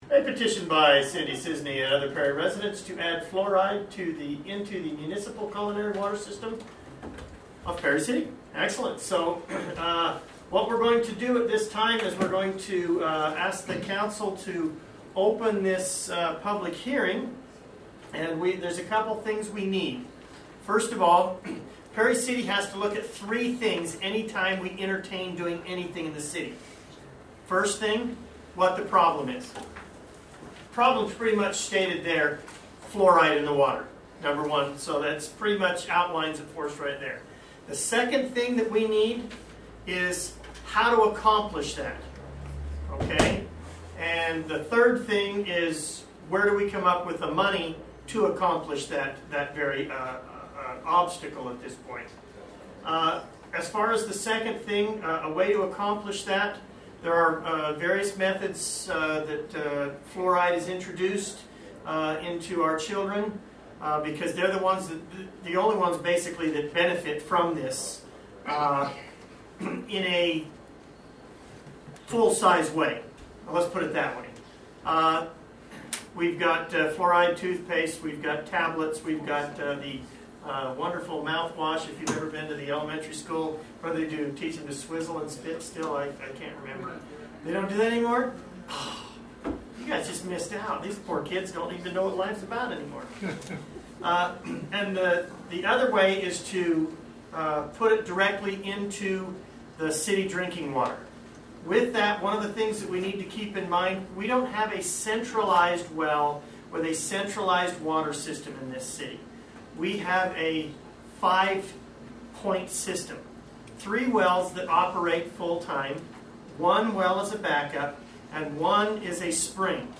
A petition by Cindy Cisney and other Perry residents to add fluoride into the municipal culinary water system of Perry City. Excellent. So what we're going to do at this time is we're going to ask the council to open this public hearing, and there's a couple things we need. First of all, Perry City has to look at three things anytime we entertain doing anything in the city. First thing, what the problem is. Problem's pretty much stated there, fluoride in the water, number one. So that's pretty much outlines it for us right there. The second thing that we need is how to accomplish that. Okay? And the third thing is where do we come up with the money to accomplish that very obstacle at this point. As far as the second thing, a way to accomplish that, there are various methods that fluoride is introduced into our children because they're the only ones basically that benefit from this in a full-size way. Let's put it that way. We've got fluoride toothpaste, we've got tablets, we've got the wonderful mouthwash. If you've ever been to the elementary school, what do they do? Teach them to swizzle and spit still? I can't remember. They don't do that anymore? Oh, you guys just missed out. These poor kids don't even know what life's about anymore. And the other way is to put it directly into the city drinking water. With that, one of the things that we need to keep in mind, we don't have a centralized well with a centralized water system in this city. We have a 5-point system. 3 wells that operate full-time, 1 well is a backup, and 1 is a spring.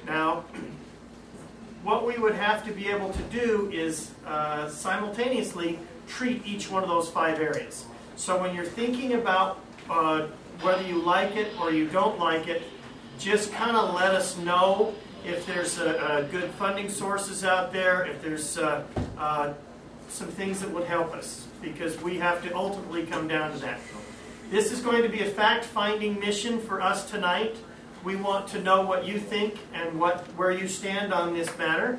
Now, what we would have to be able to do is simultaneously treat each one of those 5 areas. So when you're thinking about whether you like it or you don't like it, just kind of let us know if there's good funding sources out there, if there's some things that would help us, because we have to ultimately come down to that. This is going to be a fact-finding mission for us tonight. We want to know what you think and where you stand on this matter.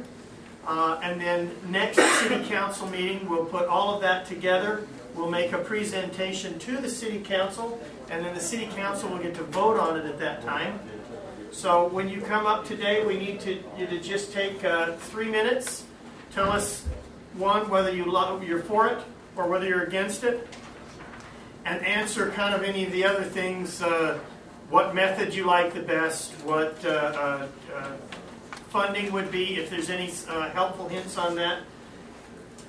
And then next City Council meeting, we'll put all of that together. We'll make a presentation to the City Council, and then the City Council will get to vote on it at that time. So when you come up today, we need you to just take 3 minutes. Tell us, one, whether you're for it or whether you're against it, and answer kind of any of the other things, what method you like the best, what funding would be, if there's any helpful hints on that.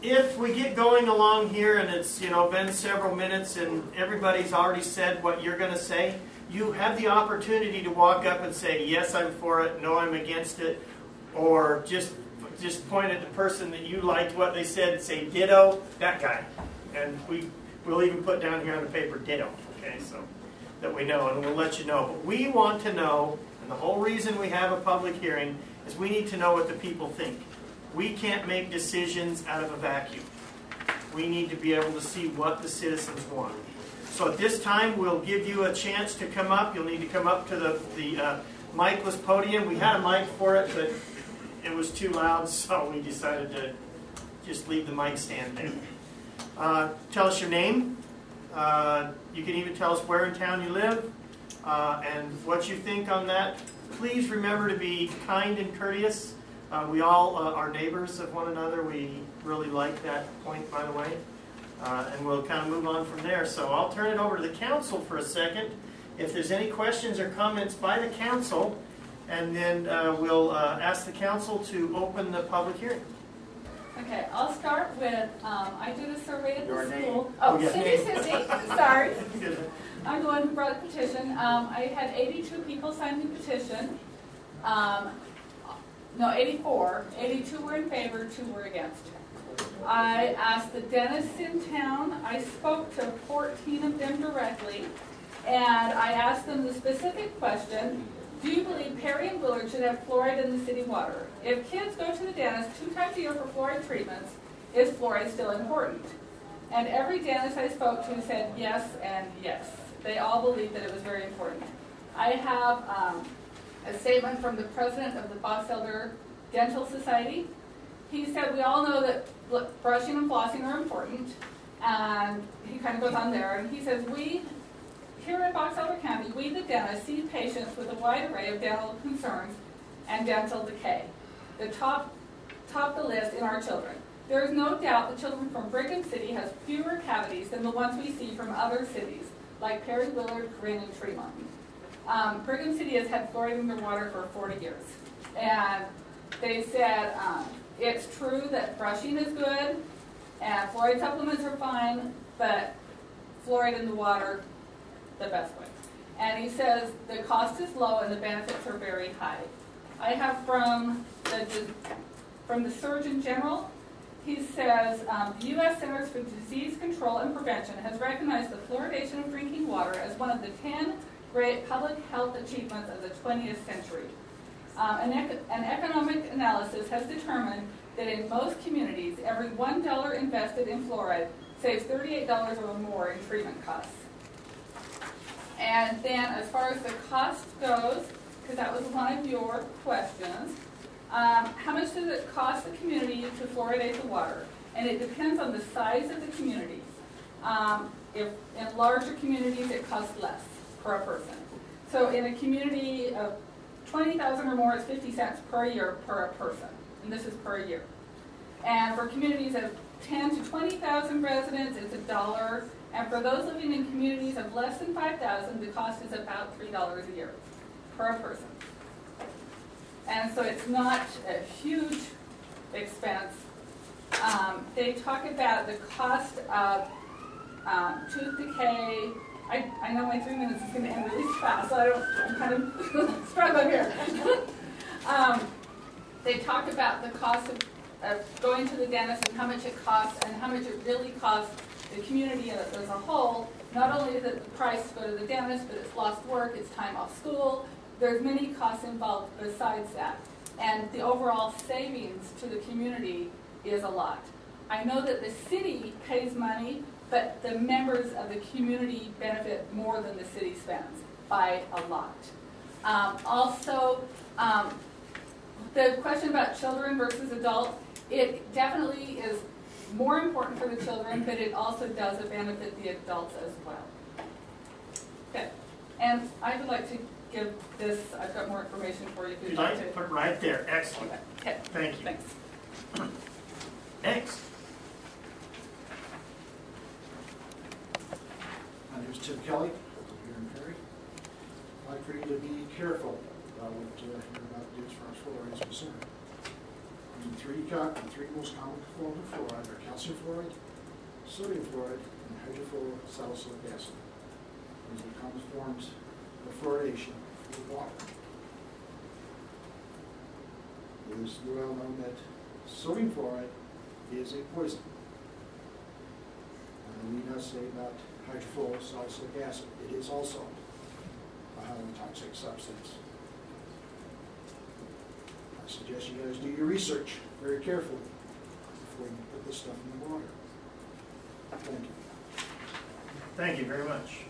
If we get going along here and it's been several minutes and everybody's already said what you're going to say, you have the opportunity to walk up and say, yes, I'm for it, no, I'm against it, or just point at the person that you liked what they said and say, ditto, that guy. And we'll even put down here on the paper, ditto, okay, so that we know, and we'll let you know. But we want to know, and the whole reason we have a public hearing is we need to know what the people think. We can't make decisions out of a vacuum. We need to be able to see what the citizens want. So at this time, we'll give you a chance to come up. You'll need to come up to the micless podium. We had a mic for it, but it was too loud, so we decided to just leave the mic stand there. Tell us your name. You can even tell us where in town you live and what you think on that. Please remember to be kind and courteous. We all are neighbors of one another. We really like that point, by the way. And we'll kind of move on from there. So I'll turn it over to the council for a second. If there's any questions or comments by the council, and then we'll ask the council to open the public hearing. Okay, I'll start with, I did a survey at the school. Oh, yes. Cindy, sorry. I'm the one who brought the petition. I had 82 people sign the petition. No, 84. 82 were in favor, 2 were against. I asked the dentists in town. I spoke to 14 of them directly, and I asked them the specific question, do you believe Perry and Willard should have fluoride in the city water? If kids go to the dentist 2 times a year for fluoride treatments, is fluoride still important? And every dentist I spoke to said yes and yes. They all believed that it was very important. I have a statement from the president of the Box Elder Dental Society. He said, we all know that brushing and flossing are important, and he kind of goes on there, and he says, we, here in Box Elder County, we the dentists see patients with a wide array of dental concerns and dental decay. The top the list in our children. There is no doubt the children from Brigham City has fewer cavities than the ones we see from other cities, like Perry, Willard, Corinne, and Tremont. Brigham City has had fluoride in their water for 40 years. And they said it's true that brushing is good, and fluoride supplements are fine, but fluoride in the water, the best way. And he says the cost is low and the benefits are very high. I have from the Surgeon General, he says the U.S. Centers for Disease Control and Prevention has recognized the fluoridation of drinking water as one of the 10 great public health achievements of the 20th century. An economic analysis has determined that in most communities, every $1 invested in fluoride saves $38 or more in treatment costs. And then as far as the cost goes, because that was one of your questions, how much does it cost the community to fluoridate the water? And it depends on the size of the community. If in larger communities, it costs less per person. So in a community of 20,000 or more, it's 50 cents per year per person. And this is per year. And for communities of 10 to 20,000 residents, it's $1. And for those living in communities of less than 5,000, the cost is about $3 a year per person. And so it's not a huge expense. They talk about the cost of tooth decay. I know my 3 minutes is going to end really fast, so I'm kind of struggling here. They talk about the cost of going to the dentist and how much it costs and how much it really costs the community as a whole. Not only is it the price to go to the dentist, but it's lost work, it's time off school. There's many costs involved besides that. And the overall savings to the community is a lot. I know that the city pays money, but the members of the community benefit more than the city spends by a lot. The question about children versus adults, it definitely is more important for the children, but it also does benefit the adults as well. Okay, and I would like to give this, I've got more information for you if you'd like to. Put it right there. Excellent. Okay. Thank you. Thanks. Next. My name is Tim Kelly, here in Perry. I'd like for you to be careful about what you're about to do as far as fluoride is concerned. The three most common forms of fluoride are calcium fluoride, sodium fluoride, and hydrofluorosalicylic acid. These are common forms of fluoridation for water. It is well known that sodium fluoride is a poison. And we need not say about hydrofluorosalicylic acid. It is also a highly toxic substance. I suggest you guys do your research very carefully before you put this stuff in the water. Thank you. Thank you very much.